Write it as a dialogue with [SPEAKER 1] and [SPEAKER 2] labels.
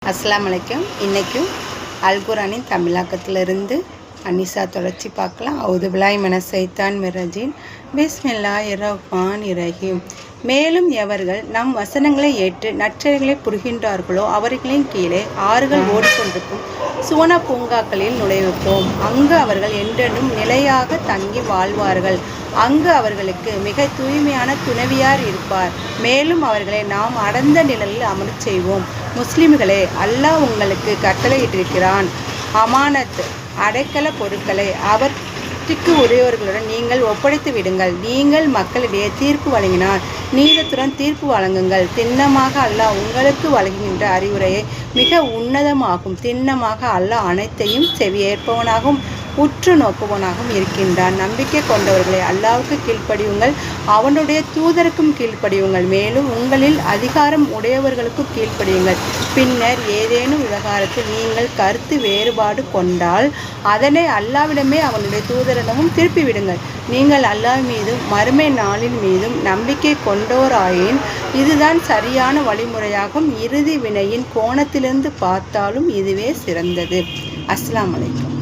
[SPEAKER 1] அஸ்ஸலாமு அலைக்கும். இன்றைக்கும் அல்குரானின் தமிழாக்கத்திலிருந்து அனிசா தொடர்ச்சி பார்க்கலாம். அவுது பில்லாஹி மினஷ் ஷைத்தானிர் ரஜீம். பிஸ்மில்லாஹிர் ரஹ்மானிர் ரஹீம். மேலும் எவர்கள் நம் வசனங்களை ஏற்று நற்செயல்களை புரிகின்றார்களோ அவர்களின் கீழே ஆறுகள் ஓடிக்கொண்டிருக்கும் சுவன பூங்காக்களில் நுழைவிப்போம். அங்கு அவர்கள் என்றென்றும் நிலையாக தங்கி வாழ்வார்கள். அங்கு அவர்களுக்கு மிக தூய்மையான துணைவியார் இருப்பார். மேலும் அவர்களை நாம் அடர்ந்த நிழலில் அமரச் செய்வோம். முஸ்லிம்களே, அல்லாஹ் உங்களுக்கு கட்டளையிட்டிருக்கிறான். அமானத் அடைக்கல பொருட்களை அவற்றுக்கு உரியவர்களுடன் நீங்கள் ஒப்படைத்து விடுங்கள். நீங்கள் மக்களிடையே தீர்ப்பு வழங்கினால் நீதத்துடன் தீர்ப்பு வழங்குங்கள். திண்ணமாக அல்லாஹ் உங்களுக்கு வழங்குகின்ற அறிவுரையை மிக உன்னதமாகும். திண்ணமாக அல்லாஹ் அனைத்தையும் செவியேற்பவனாகவும் உற்று நோக்குவனாகவும் இருக்கின்றான். நம்பிக்கை கொண்டவர்களை அல்லாஹ்வுக்கு கீழ்ப்படியுங்கள், அவனுடைய தூதருக்கும் கீழ்ப்படியுங்கள். மேலும் உங்களில் அதிகாரம் உடையவர்களுக்கும் கீழ்ப்படியுங்கள். பின்னர் ஏதேனும் விவகாரத்தில் நீங்கள் கருத்து வேறுபாடு கொண்டால் அதனை அல்லாஹ்விடமே அவனுடைய தூதரிடமும் திருப்பிவிடுங்கள். நீங்கள் அல்லாஹ் மீதும் மறுமை நாளின் மீதும் நம்பிக்கை கொண்டோராயின் இதுதான் சரியான வழிமுறையாகும். இறுதி வினையின் கோணத்திலிருந்து பார்த்தாலும் இதுவே சிறந்தது. அஸ்ஸலாமு அலைக்கும்.